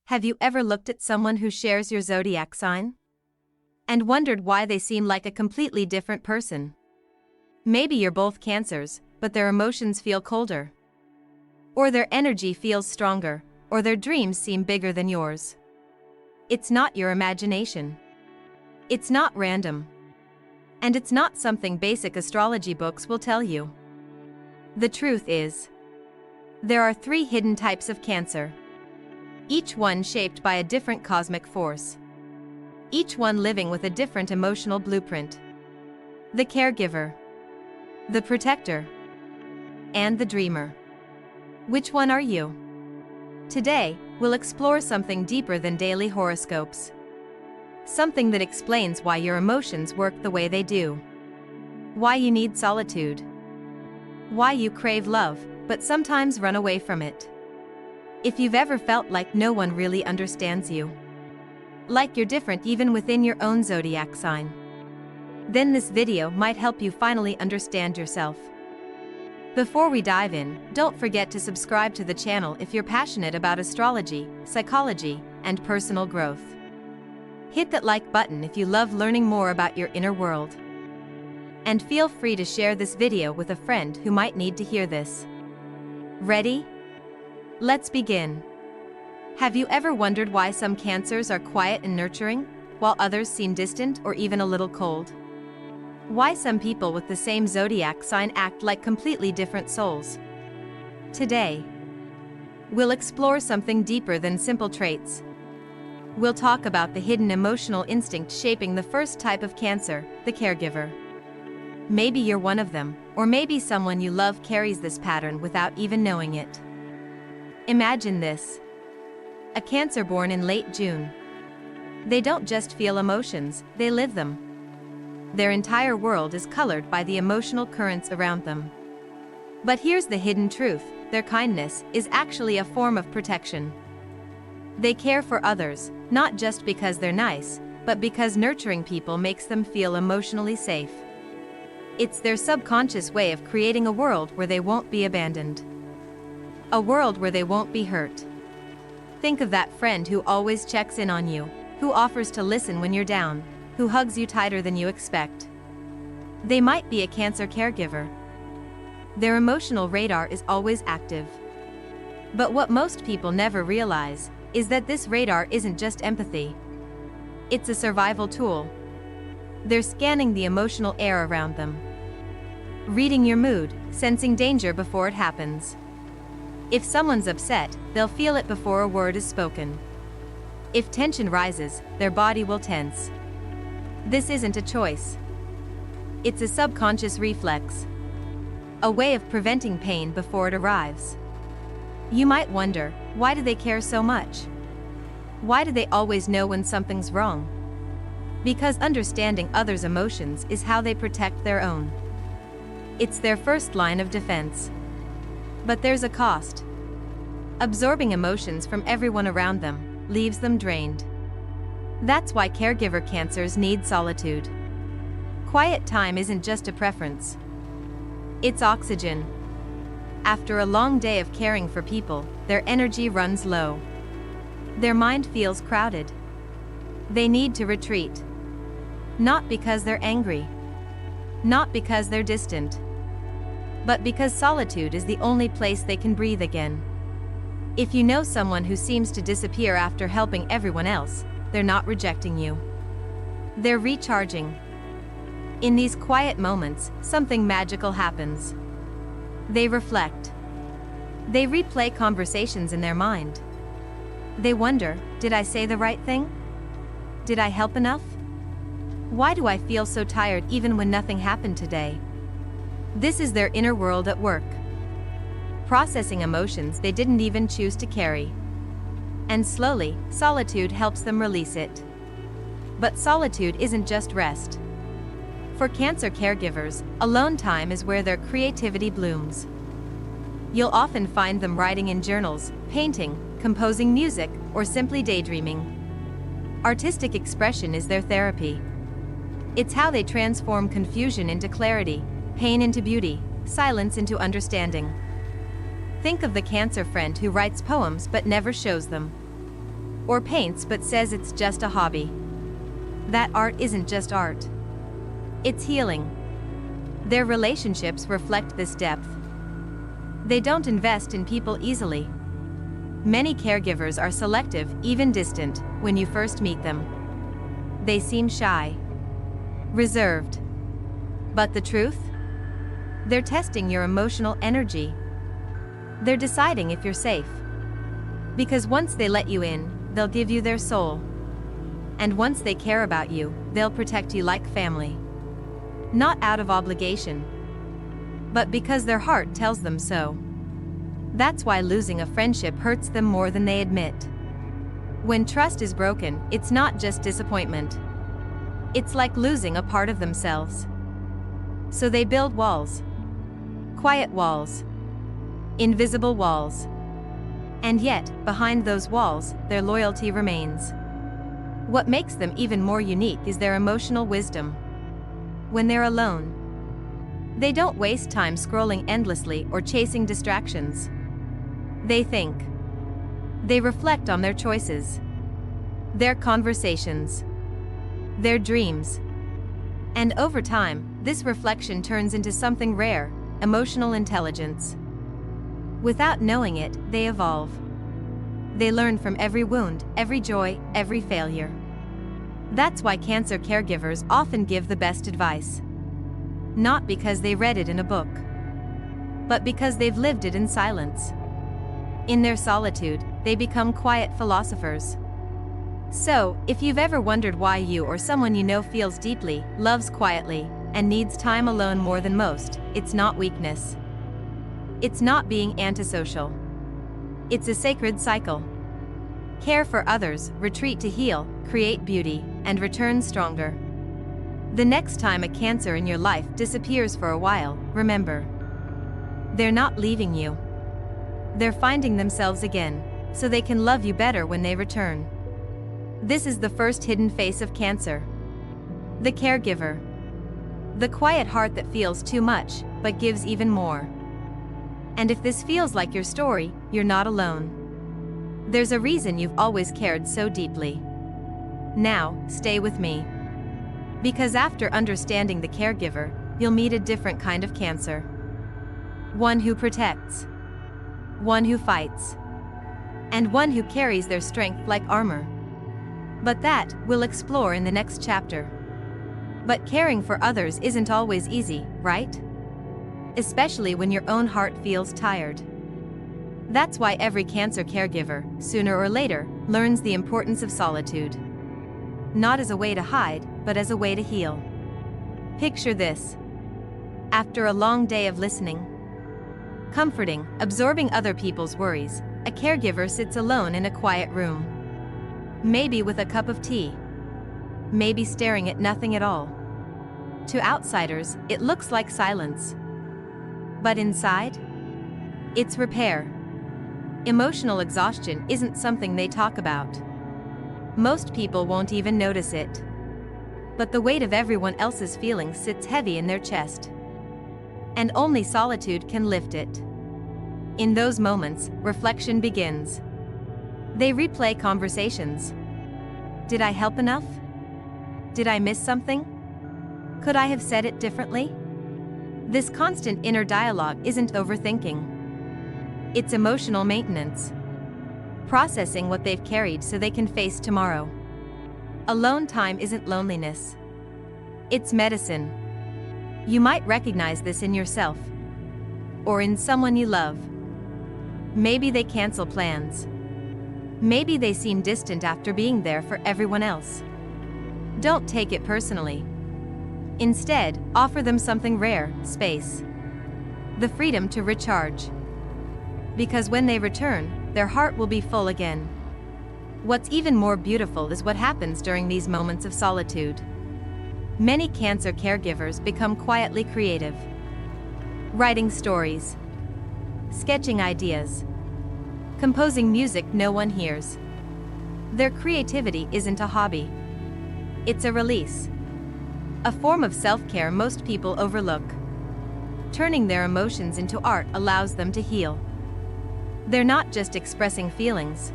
Have you ever looked at someone who shares your zodiac sign? And wondered why they seem like a completely different person? Maybe you're both Cancers, but their emotions feel colder. Or their energy feels stronger, or their dreams seem bigger than yours. It's not your imagination. It's not random. And it's not something basic astrology books will tell you. The truth is, there are 3 hidden types of Cancer. Each one shaped by a different cosmic force. Each one living with a different emotional blueprint. The caregiver, the protector, and the dreamer. Which one are you? Today, we'll explore something deeper than daily horoscopes. Something that explains why your emotions work the way they do. Why you need solitude. Why you crave love, but sometimes run away from it. If you've ever felt like no one really understands you, like you're different even within your own zodiac sign, then this video might help you finally understand yourself. Before we dive in, don't forget to subscribe to the channel if you're passionate about astrology, psychology, and personal growth. Hit that like button if you love learning more about your inner world. And feel free to share this video with a friend who might need to hear this. Ready? Let's begin. Have you ever wondered why some Cancers are quiet and nurturing, while others seem distant or even a little cold? Why some people with the same zodiac sign act like completely different souls? Today, we'll explore something deeper than simple traits. We'll talk about the hidden emotional instinct shaping the first type of Cancer, the caregiver. Maybe you're one of them, or maybe someone you love carries this pattern without even knowing it. Imagine this. A Cancer born in late June. They don't just feel emotions, they live them. Their entire world is colored by the emotional currents around them. But here's the hidden truth, their kindness is actually a form of protection. They care for others, not just because they're nice, but because nurturing people makes them feel emotionally safe. It's their subconscious way of creating a world where they won't be abandoned. A world where they won't be hurt. Think of that friend who always checks in on you, who offers to listen when you're down, who hugs you tighter than you expect. They might be a Cancer caregiver. Their emotional radar is always active. But what most people never realize is that this radar isn't just empathy. It's a survival tool. They're scanning the emotional air around them. Reading your mood, sensing danger before it happens. If someone's upset, they'll feel it before a word is spoken. If tension rises, their body will tense. This isn't a choice. It's a subconscious reflex. A way of preventing pain before it arrives. You might wonder, why do they care so much? Why do they always know when something's wrong? Because understanding others' emotions is how they protect their own. It's their first line of defense. But there's a cost. Absorbing emotions from everyone around them leaves them drained. That's why caregiver Cancers need solitude. Quiet time isn't just a preference. It's oxygen. After a long day of caring for people, their energy runs low. Their mind feels crowded. They need to retreat. Not because they're angry. Not because they're distant. But because solitude is the only place they can breathe again. If you know someone who seems to disappear after helping everyone else, they're not rejecting you. They're recharging. In these quiet moments, something magical happens. They reflect. They replay conversations in their mind. They wonder, did I say the right thing? Did I help enough? Why do I feel so tired even when nothing happened today? This is their inner world at work. Processing emotions they didn't even choose to carry. And slowly, solitude helps them release it. But solitude isn't just rest. For Cancer caregivers, alone time is where their creativity blooms. You'll often find them writing in journals, painting, composing music, or simply daydreaming. Artistic expression is their therapy. It's how they transform confusion into clarity, pain into beauty, silence into understanding. Think of the Cancer friend who writes poems but never shows them. or paints but says it's just a hobby. That art isn't just art. It's healing. Their relationships reflect this depth. They don't invest in people easily. Many caregivers are selective, even distant, when you first meet them. They seem shy, reserved. But the truth? They're testing your emotional energy. They're deciding if you're safe. Because once they let you in, they'll give you their soul. And once they care about you, they'll protect you like family. Not out of obligation, but because their heart tells them so. That's why losing a friendship hurts them more than they admit. When trust is broken, it's not just disappointment. It's like losing a part of themselves. So they build walls. Quiet walls. Invisible walls. And yet, behind those walls, their loyalty remains. What makes them even more unique is their emotional wisdom. When they're alone, they don't waste time scrolling endlessly or chasing distractions. They think. They reflect on their choices, their conversations, their dreams. And over time, this reflection turns into something rare, emotional intelligence. Without knowing it, they evolve. They learn from every wound, every joy, every failure. That's why cancer caregivers often give the best advice. Not because they read it in a book, but because they've lived it in silence. In their solitude, they become quiet philosophers. So, if you've ever wondered why you or someone you know feels deeply, loves quietly, and needs time alone more than most, it's not weakness. It's not being antisocial. It's a sacred cycle. Care for others, retreat to heal, create beauty, and return stronger. The next time a cancer in your life disappears for a while, remember. They're not leaving you. They're finding themselves again, so they can love you better when they return. This is the first hidden face of cancer. The caregiver. The quiet heart that feels too much, but gives even more. And if this feels like your story, you're not alone. There's a reason you've always cared so deeply. Now, stay with me. Because after understanding the caregiver, you'll meet a different kind of cancer. One who protects. One who fights. And one who carries their strength like armor. But that, we'll explore in the next chapter. But caring for others isn't always easy, right? Especially when your own heart feels tired. That's why every cancer caregiver, sooner or later, learns the importance of solitude. Not as a way to hide, but as a way to heal. Picture this. After a long day of listening, comforting, absorbing other people's worries, a caregiver sits alone in a quiet room. Maybe with a cup of tea. Maybe staring at nothing at all. To outsiders, it looks like silence. But inside, it's repair. Emotional exhaustion isn't something they talk about. Most people won't even notice it. But the weight of everyone else's feelings sits heavy in their chest. And only solitude can lift it. In those moments, reflection begins. They replay conversations. Did I help enough? Did I miss something? Could I have said it differently? This constant inner dialogue isn't overthinking. It's emotional maintenance. Processing what they've carried so they can face tomorrow. Alone time isn't loneliness. It's medicine. You might recognize this in yourself. Or in someone you love. Maybe they cancel plans. Maybe they seem distant after being there for everyone else. Don't take it personally. Instead, offer them something rare, space. The freedom to recharge. Because when they return, their heart will be full again. What's even more beautiful is what happens during these moments of solitude. Many cancer caregivers become quietly creative. Writing stories. Sketching ideas. Composing music no one hears. Their creativity isn't a hobby. It's a release. A form of self-care most people overlook. Turning their emotions into art allows them to heal. They're not just expressing feelings.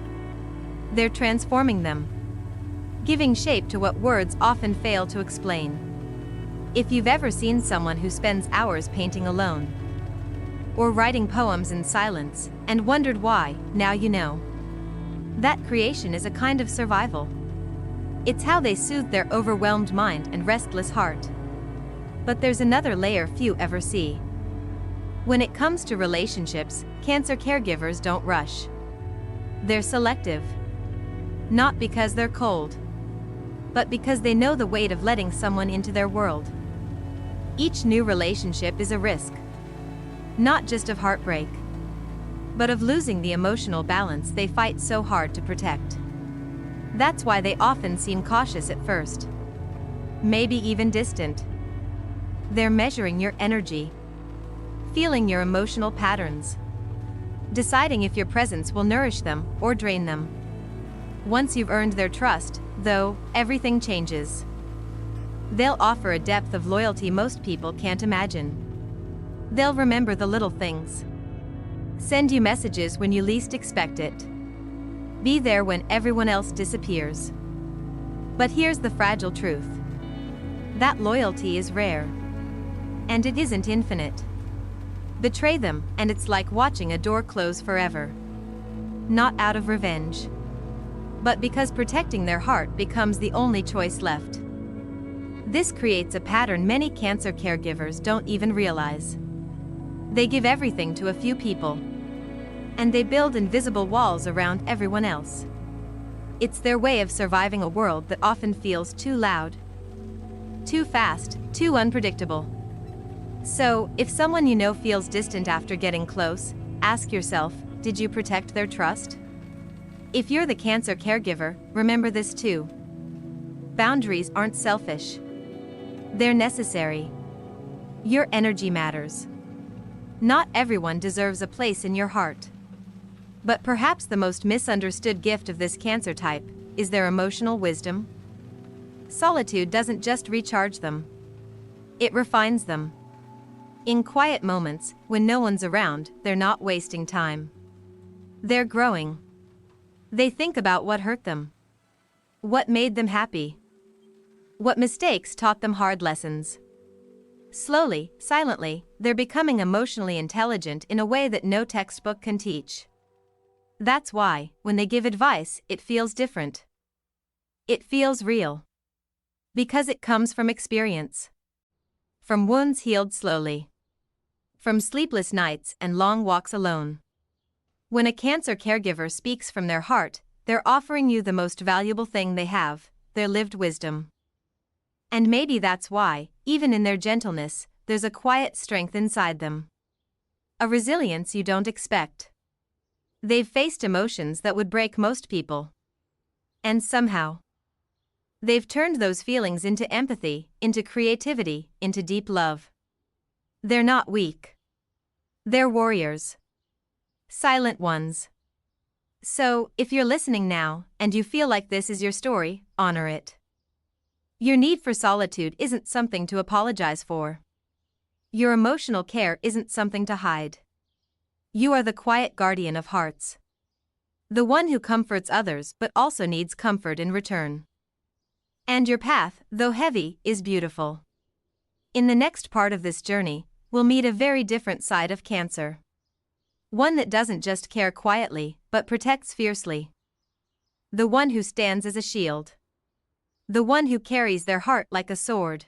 They're transforming them, giving shape to what words often fail to explain. If you've ever seen someone who spends hours painting alone, or writing poems in silence, and wondered why, now you know. That creation is a kind of survival. It's how they soothe their overwhelmed mind and restless heart. But there's another layer few ever see. When it comes to relationships, Cancer caregivers don't rush. They're selective. Not because they're cold, but because they know the weight of letting someone into their world. Each new relationship is a risk. Not just of heartbreak, but of losing the emotional balance they fight so hard to protect. That's why they often seem cautious at first. Maybe even distant. They're measuring your energy, feeling your emotional patterns, deciding if your presence will nourish them or drain them. Once you've earned their trust, though, everything changes. They'll offer a depth of loyalty most people can't imagine. They'll remember the little things, send you messages when you least expect it, be there when everyone else disappears. But here's the fragile truth. That loyalty is rare, and it isn't infinite. Betray them, and it's like watching a door close forever. Not out of revenge, but because protecting their heart becomes the only choice left. This creates a pattern many Cancer caregivers don't even realize. They give everything to a few people, and they build invisible walls around everyone else. It's their way of surviving a world that often feels too loud, too fast, too unpredictable. So, if someone you know feels distant after getting close, ask yourself, did you protect their trust? If you're the Cancer caregiver, remember this too. Boundaries aren't selfish. They're necessary. Your energy matters. Not everyone deserves a place in your heart. But perhaps the most misunderstood gift of this Cancer type is their emotional wisdom. Solitude doesn't just recharge them, it refines them. In quiet moments, when no one's around, they're not wasting time. They're growing. They think about what hurt them, what made them happy, what mistakes taught them hard lessons. Slowly, silently, they're becoming emotionally intelligent in a way that no textbook can teach. That's why, when they give advice, it feels different. It feels real. Because it comes from experience. From wounds healed slowly. From sleepless nights and long walks alone. When a Cancer caregiver speaks from their heart, they're offering you the most valuable thing they have, their lived wisdom. And maybe that's why, even in their gentleness, there's a quiet strength inside them. A resilience you don't expect. They've faced emotions that would break most people. And somehow, they've turned those feelings into empathy, into creativity, into deep love. They're not weak. They're warriors. Silent ones. So, if you're listening now, and you feel like this is your story, honor it. Your need for solitude isn't something to apologize for. Your emotional care isn't something to hide. You are the quiet guardian of hearts. The one who comforts others but also needs comfort in return. And your path, though heavy, is beautiful. In the next part of this journey, we'll meet a very different side of Cancer. One that doesn't just care quietly, but protects fiercely. The one who stands as a shield. The one who carries their heart like a sword.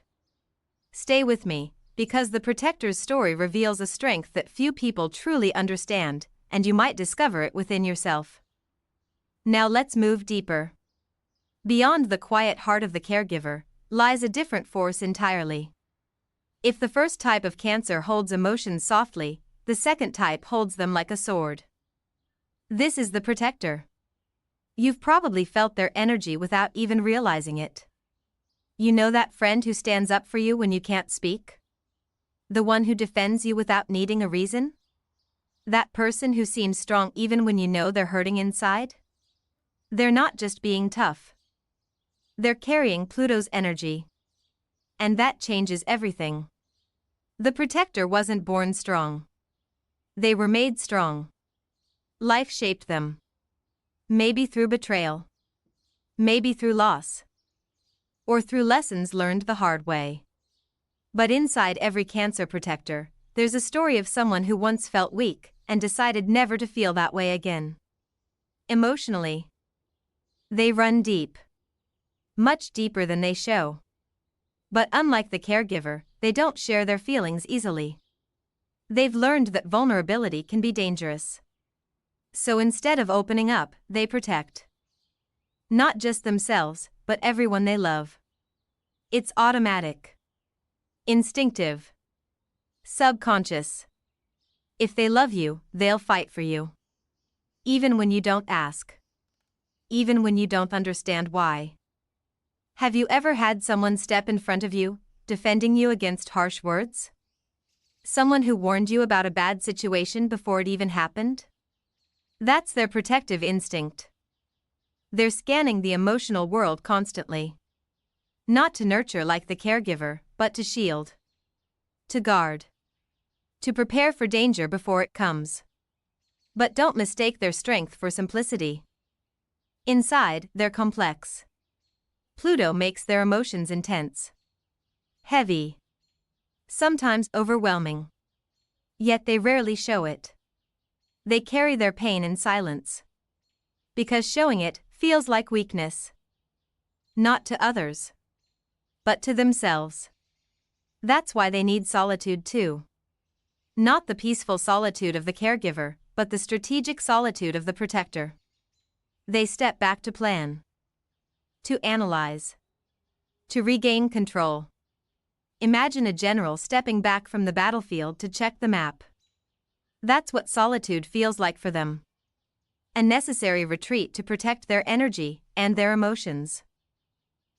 Stay with me, because the protector's story reveals a strength that few people truly understand, and you might discover it within yourself. Now let's move deeper. Beyond the quiet heart of the caregiver lies a different force entirely. If the first type of Cancer holds emotions softly, the second type holds them like a sword. This is the protector. You've probably felt their energy without even realizing it. You know that friend who stands up for you when you can't speak? The one who defends you without needing a reason? That person who seems strong even when you know they're hurting inside? They're not just being tough. They're carrying Pluto's energy. And that changes everything. The protector wasn't born strong. They were made strong. Life shaped them. Maybe through betrayal. Maybe through loss. Or through lessons learned the hard way. But inside every Cancer protector, there's a story of someone who once felt weak and decided never to feel that way again. Emotionally, they run deep. Much deeper than they show. But unlike the caregiver, they don't share their feelings easily. They've learned that vulnerability can be dangerous. So instead of opening up, they protect. Not just themselves, but everyone they love. It's automatic. Instinctive. Subconscious. If they love you, they'll fight for you. Even when you don't ask. Even when you don't understand why. Have you ever had someone step in front of you, defending you against harsh words? Someone who warned you about a bad situation before it even happened? That's their protective instinct. They're scanning the emotional world constantly. Not to nurture like the caregiver, but to shield. To guard. To prepare for danger before it comes. But don't mistake their strength for simplicity. Inside, they're complex. Pluto makes their emotions intense. Heavy. Sometimes overwhelming. Yet they rarely show it. They carry their pain in silence. Because showing it feels like weakness. Not to others. But to themselves. That's why they need solitude too. Not the peaceful solitude of the caregiver, but the strategic solitude of the protector. They step back to plan. To analyze. To regain control. Imagine a general stepping back from the battlefield to check the map. That's what solitude feels like for them. A necessary retreat to protect their energy and their emotions.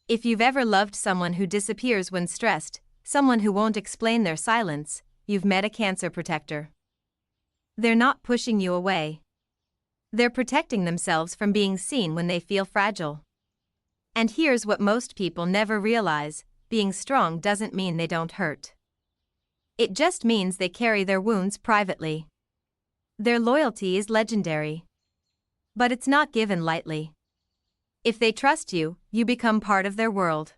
If you've ever loved someone who disappears when stressed, someone who won't explain their silence, you've met a Cancer protector. They're not pushing you away. They're protecting themselves from being seen when they feel fragile. And here's what most people never realize: being strong doesn't mean they don't hurt. It just means they carry their wounds privately. Their loyalty is legendary. But it's not given lightly. If they trust you, you become part of their world.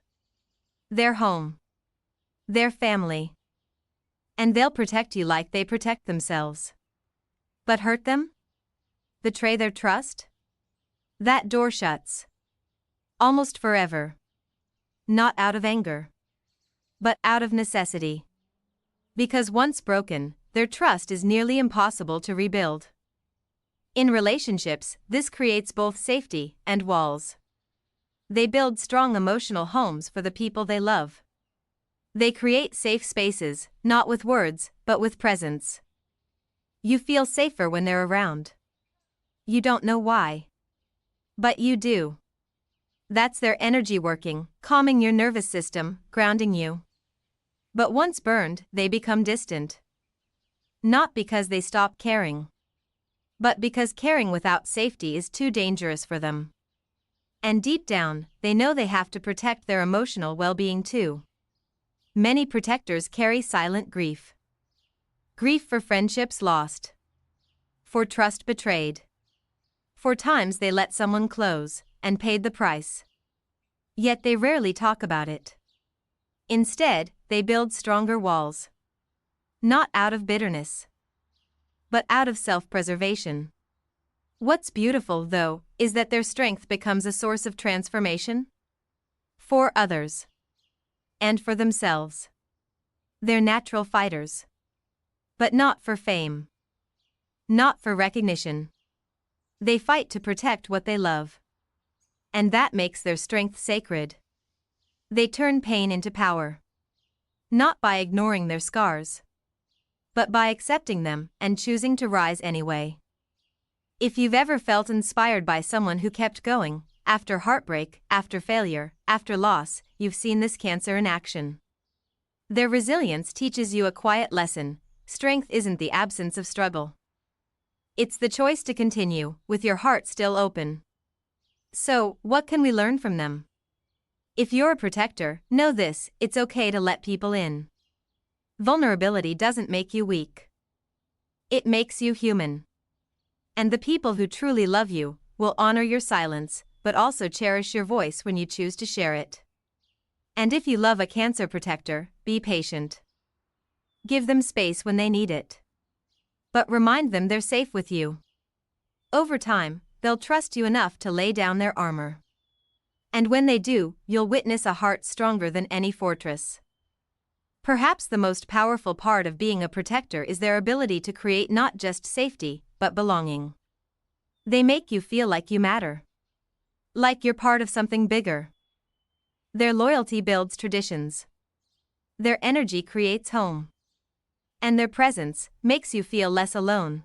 Their home. Their family. And they'll protect you like they protect themselves. But hurt them? Betray their trust? That door shuts. Almost forever. Not out of anger. But out of necessity. Because once broken, their trust is nearly impossible to rebuild. In relationships, this creates both safety and walls. They build strong emotional homes for the people they love. They create safe spaces, not with words, but with presence. You feel safer when they're around. You don't know why. But you do. That's their energy working, calming your nervous system, grounding you. But once burned, they become distant. Not because they stop caring. But because caring without safety is too dangerous for them. And deep down, they know they have to protect their emotional well-being too. Many protectors carry silent grief. Grief for friendships lost. For trust betrayed. For times they let someone close and paid the price. Yet they rarely talk about it. Instead, they build stronger walls. Not out of bitterness, but out of self-preservation. What's beautiful, though, is that their strength becomes a source of transformation. For others. And for themselves. They're natural fighters. But not for fame. Not for recognition. They fight to protect what they love. And that makes their strength sacred. They turn pain into power. Not by ignoring their scars, but by accepting them and choosing to rise anyway. If you've ever felt inspired by someone who kept going, after heartbreak, after failure, after loss, you've seen this Cancer in action. Their resilience teaches you a quiet lesson: strength isn't the absence of struggle. It's the choice to continue, with your heart still open. So, what can we learn from them? If you're a protector, know this: it's okay to let people in. Vulnerability doesn't make you weak. It makes you human. And the people who truly love you will honor your silence, but also cherish your voice when you choose to share it. And if you love a Cancer protector, be patient. Give them space when they need it. But remind them they're safe with you. Over time, they'll trust you enough to lay down their armor. And when they do, you'll witness a heart stronger than any fortress. Perhaps the most powerful part of being a protector is their ability to create not just safety, but belonging. They make you feel like you matter. Like you're part of something bigger. Their loyalty builds traditions. Their energy creates home. And their presence makes you feel less alone.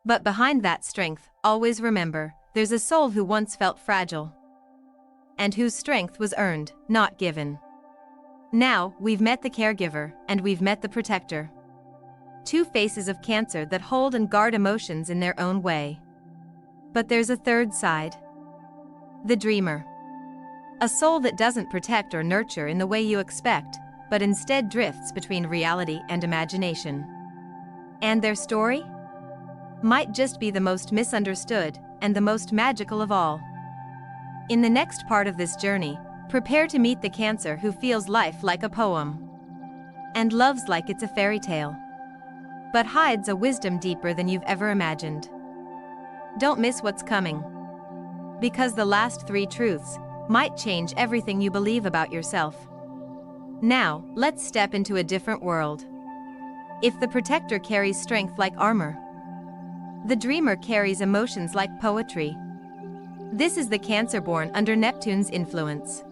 But behind that strength, always remember, there's a soul who once felt fragile. And whose strength was earned, not given. Now, we've met the caregiver, and we've met the protector. Two faces of Cancer that hold and guard emotions in their own way. But there's a third side. The dreamer. A soul that doesn't protect or nurture in the way you expect, but instead drifts between reality and imagination. And their story? Might just be the most misunderstood, and the most magical of all. In the next part of this journey, prepare to meet the Cancer who feels life like a poem. And loves like it's a fairy tale. But hides a wisdom deeper than you've ever imagined. Don't miss what's coming. Because the last 3 truths might change everything you believe about yourself. Now, let's step into a different world. If the protector carries strength like armor, the dreamer carries emotions like poetry. This is the Cancer born under Neptune's influence.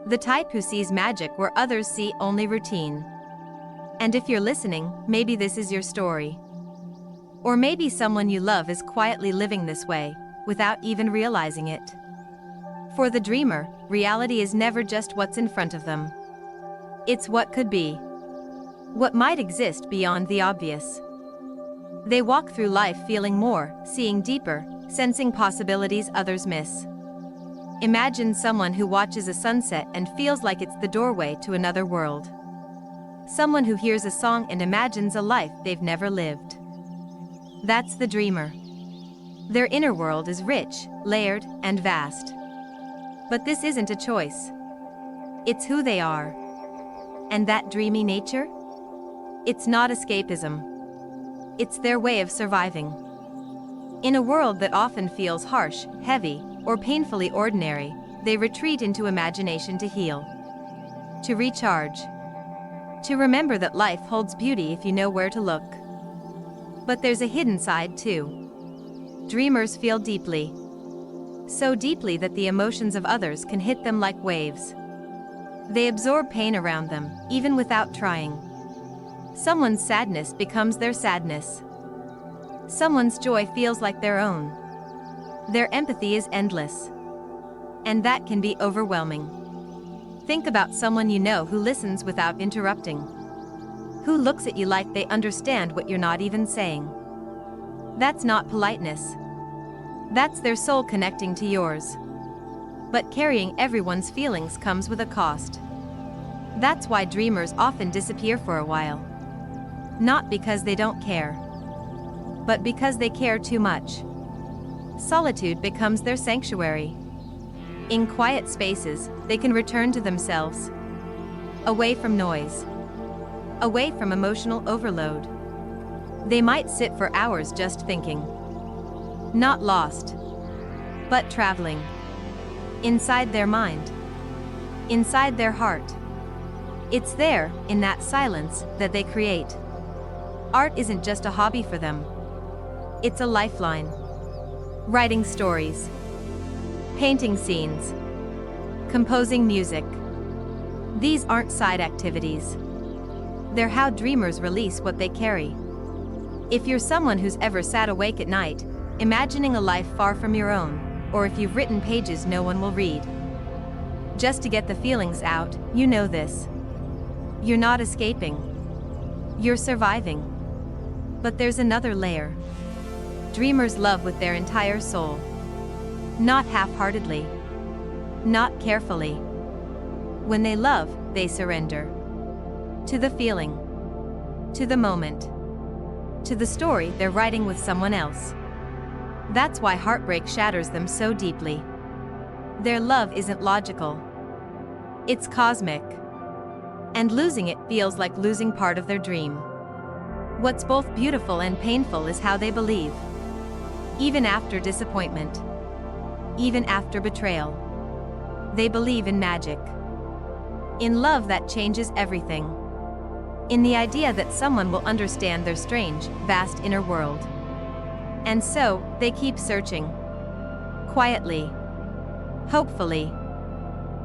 The type who sees magic where others see only routine. And if you're listening, maybe this is your story. Or maybe someone you love is quietly living this way, without even realizing it. For the dreamer, reality is never just what's in front of them. It's what could be. What might exist beyond the obvious. They walk through life feeling more, seeing deeper, sensing possibilities others miss. Imagine someone who watches a sunset and feels like it's the doorway to another world. Someone who hears a song and imagines a life they've never lived. That's the dreamer. Their inner world is rich, layered, and vast. But this isn't a choice. It's who they are. And that dreamy nature? It's not escapism. It's their way of surviving. In a world that often feels harsh, heavy, or painfully ordinary, they retreat into imagination to heal. To recharge. To remember that life holds beauty if you know where to look. But there's a hidden side too. Dreamers feel deeply. So deeply that the emotions of others can hit them like waves. They absorb pain around them, even without trying. Someone's sadness becomes their sadness. Someone's joy feels like their own. Their empathy is endless. And that can be overwhelming. Think about someone you know who listens without interrupting. Who looks at you like they understand what you're not even saying. That's not politeness. That's their soul connecting to yours. But carrying everyone's feelings comes with a cost. That's why dreamers often disappear for a while. Not because they don't care, but because they care too much. Solitude becomes their sanctuary. In quiet spaces, they can return to themselves. Away from noise. Away from emotional overload. They might sit for hours just thinking. Not lost, but traveling. Inside their mind. Inside their heart. It's there, in that silence, that they create. Art isn't just a hobby for them. It's a lifeline. Writing stories. Painting scenes. Composing music. These aren't side activities. They're how dreamers release what they carry. If you're someone who's ever sat awake at night, imagining a life far from your own, or if you've written pages no one will read, just to get the feelings out, you know this. You're not escaping. You're surviving. But there's another layer. Dreamers love with their entire soul. Not half-heartedly. Not carefully. When they love, they surrender. To the feeling. To the moment. To the story they're writing with someone else. That's why heartbreak shatters them so deeply. Their love isn't logical. It's cosmic. And losing it feels like losing part of their dream. What's both beautiful and painful is how they believe. Even after disappointment. Even after betrayal. They believe in magic. In love that changes everything. In the idea that someone will understand their strange, vast inner world. And so, they keep searching. Quietly. Hopefully.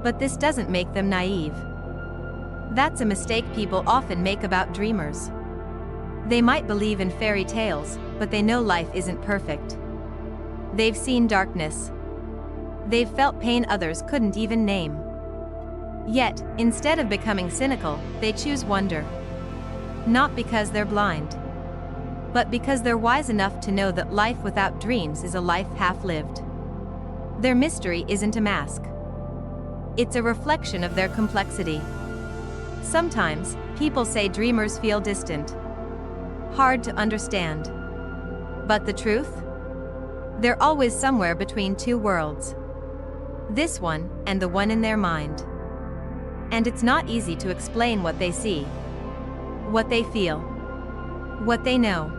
But this doesn't make them naive. That's a mistake people often make about dreamers. They might believe in fairy tales, but they know life isn't perfect. They've seen darkness. They've felt pain others couldn't even name. Yet, instead of becoming cynical, they choose wonder. Not because they're blind, but because they're wise enough to know that life without dreams is a life half-lived. Their mystery isn't a mask. It's a reflection of their complexity. Sometimes, people say dreamers feel distant. Hard to understand. But the truth? They're always somewhere between two worlds. This one, and the one in their mind. And it's not easy to explain what they see. What they feel. What they know.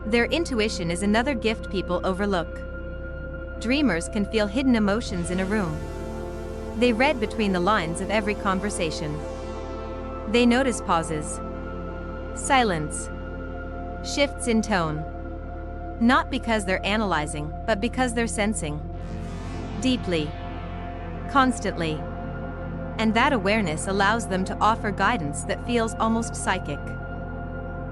Their intuition is another gift people overlook. Dreamers can feel hidden emotions in a room. They read between the lines of every conversation. They notice pauses. Silence. Shifts in tone. Not because they're analyzing, but because they're sensing. Deeply. Constantly. And that awareness allows them to offer guidance that feels almost psychic.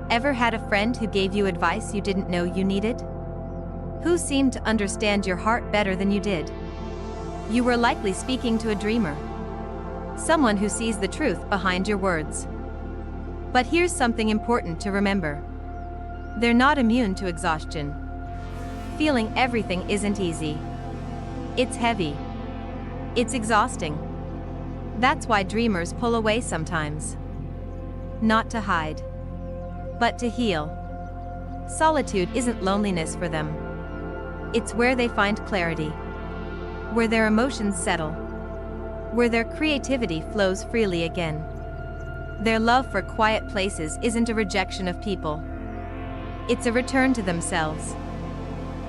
Ever had a friend who gave you advice you didn't know you needed? Who seemed to understand your heart better than you did? You were likely speaking to a dreamer. Someone who sees the truth behind your words. But here's something important to remember. They're not immune to exhaustion. Feeling everything isn't easy. It's heavy. It's exhausting. That's why dreamers pull away sometimes. Not to hide, but to heal. Solitude isn't loneliness for them. It's where they find clarity. Where their emotions settle. Where their creativity flows freely again. Their love for quiet places isn't a rejection of people. It's a return to themselves.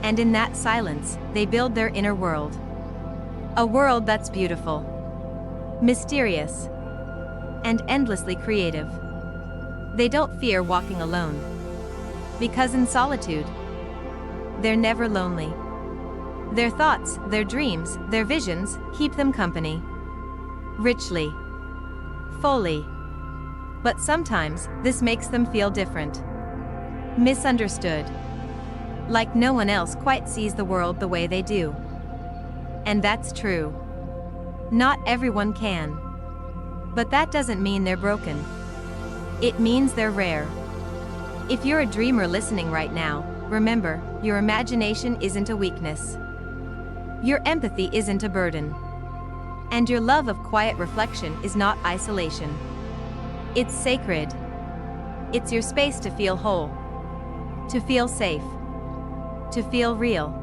And in that silence, they build their inner world. A world that's beautiful, mysterious, and endlessly creative. They don't fear walking alone. Because in solitude, they're never lonely. Their thoughts, their dreams, their visions keep them company. Richly. Fully. But sometimes, this makes them feel different. Misunderstood. Like no one else quite sees the world the way they do. And that's true. Not everyone can. But that doesn't mean they're broken. It means they're rare. If you're a dreamer listening right now, remember, your imagination isn't a weakness. Your empathy isn't a burden. And your love of quiet reflection is not isolation. It's sacred. It's your space to feel whole. To feel safe. To feel real.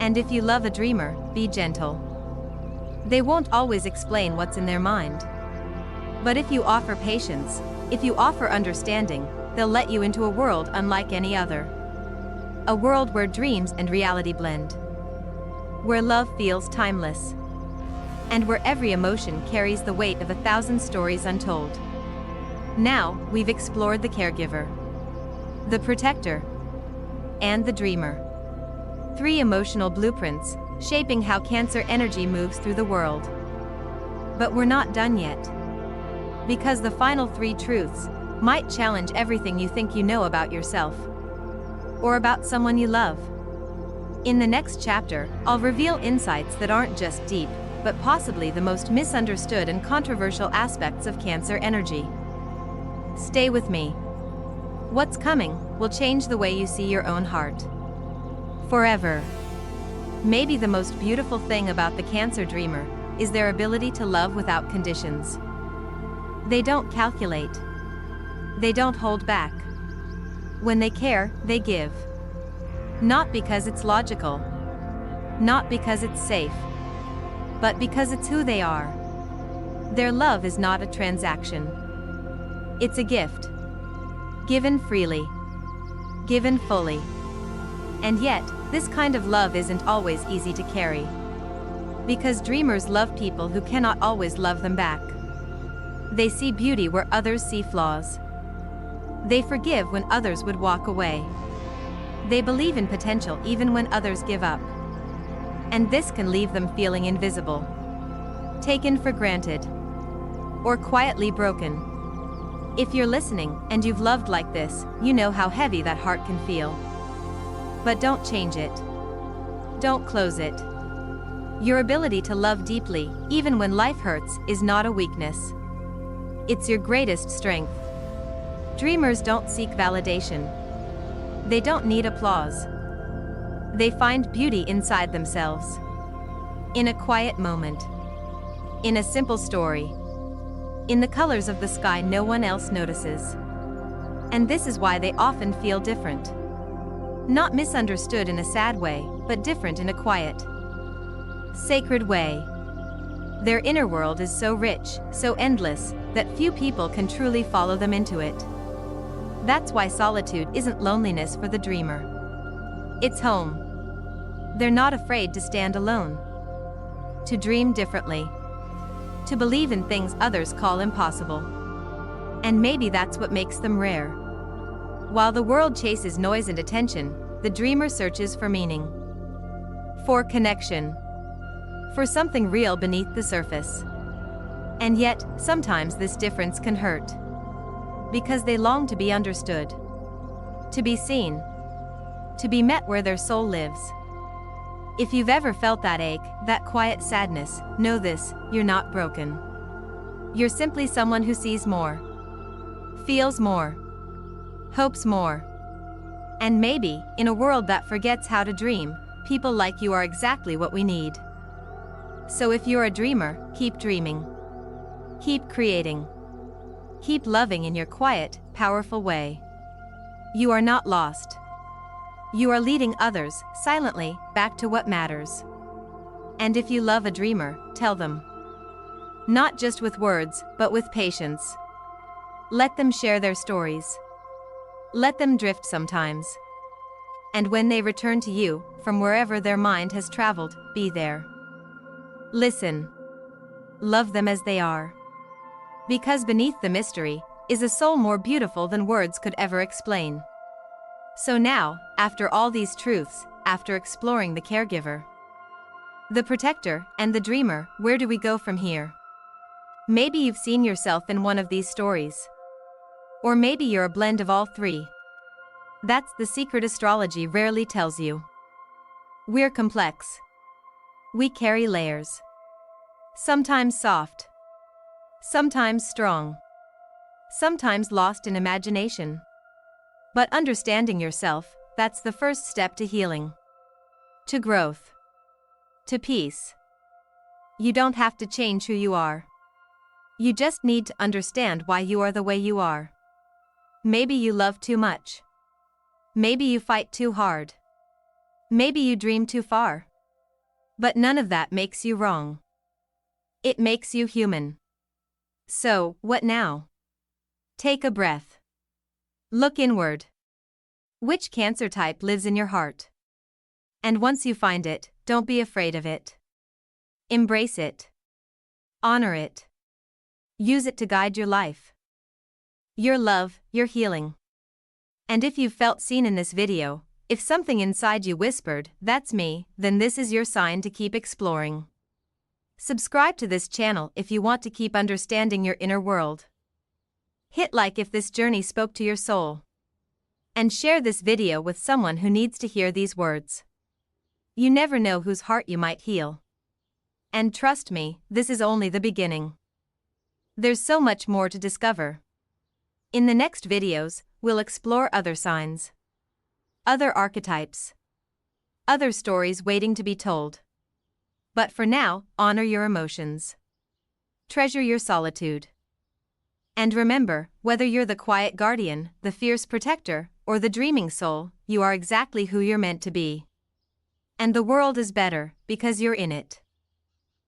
And if you love a dreamer, be gentle. They won't always explain what's in their mind. But if you offer patience, if you offer understanding, they'll let you into a world unlike any other. A world where dreams and reality blend. Where love feels timeless. And where every emotion carries the weight of 1,000 stories untold. Now, we've explored the caregiver, the protector, and the dreamer. 3 emotional blueprints, shaping how Cancer energy moves through the world. But we're not done yet. Because the final 3 truths might challenge everything you think you know about yourself. Or about someone you love. In the next chapter, I'll reveal insights that aren't just deep, but possibly the most misunderstood and controversial aspects of Cancer energy. Stay with me. What's coming will change the way you see your own heart. Forever. Maybe the most beautiful thing about the Cancer dreamer is their ability to love without conditions. They don't calculate. They don't hold back. When they care, they give. Not because it's logical. Not because it's safe. But because it's who they are. Their love is not a transaction. It's a gift. Given freely. Given fully. And yet, this kind of love isn't always easy to carry. Because dreamers love people who cannot always love them back. They see beauty where others see flaws. They forgive when others would walk away. They believe in potential even when others give up. And this can leave them feeling invisible, taken for granted, or quietly broken. If you're listening and you've loved like this, you know how heavy that heart can feel. But don't change it. Don't close it. Your ability to love deeply, even when life hurts, is not a weakness. It's your greatest strength. Dreamers don't seek validation. They don't need applause. They find beauty inside themselves. In a quiet moment. In a simple story. In the colors of the sky no one else notices. And this is why they often feel different. Not misunderstood in a sad way, but different in a quiet, sacred way. Their inner world is so rich, so endless, that few people can truly follow them into it. That's why solitude isn't loneliness for the dreamer. It's home. They're not afraid to stand alone. To dream differently. To believe in things others call impossible. And maybe that's what makes them rare. While the world chases noise and attention, the dreamer searches for meaning. For connection. For something real beneath the surface. And yet, sometimes this difference can hurt. Because they long to be understood. To be seen. To be met where their soul lives. If you've ever felt that ache, that quiet sadness, know this: you're not broken. You're simply someone who sees more. Feels more. Hopes more. And maybe, in a world that forgets how to dream, people like you are exactly what we need. So if you're a dreamer, keep dreaming. Keep creating. Keep loving in your quiet, powerful way. You are not lost. You are leading others, silently, back to what matters. And if you love a dreamer, tell them. Not just with words, but with patience. Let them share their stories. Let them drift sometimes. And when they return to you, from wherever their mind has traveled, be there. Listen. Love them as they are. Because beneath the mystery is a soul more beautiful than words could ever explain. So now, after all these truths, after exploring the caregiver, the protector, and the dreamer, where do we go from here? Maybe you've seen yourself in one of these stories. Or maybe you're a blend of all three. That's the secret astrology rarely tells you. We're complex. We carry layers. Sometimes soft. Sometimes strong. Sometimes lost in imagination. But understanding yourself, that's the first step to healing. To growth. To peace. You don't have to change who you are. You just need to understand why you are the way you are. Maybe you love too much. Maybe you fight too hard. Maybe you dream too far. But none of that makes you wrong. It makes you human. So, what now? Take a breath. Look inward. Which Cancer type lives in your heart? And once you find it, don't be afraid of it. Embrace it. Honor it. Use it to guide your life. Your love, your healing. And if you've felt seen in this video, if something inside you whispered, "That's me," then this is your sign to keep exploring. Subscribe to this channel if you want to keep understanding your inner world. Hit like if this journey spoke to your soul. And share this video with someone who needs to hear these words. You never know whose heart you might heal. And trust me, this is only the beginning. There's so much more to discover. In the next videos, we'll explore other signs, other archetypes, other stories waiting to be told. But for now, honor your emotions. Treasure your solitude. And remember, whether you're the quiet guardian, the fierce protector, or the dreaming soul, you are exactly who you're meant to be. And the world is better because you're in it.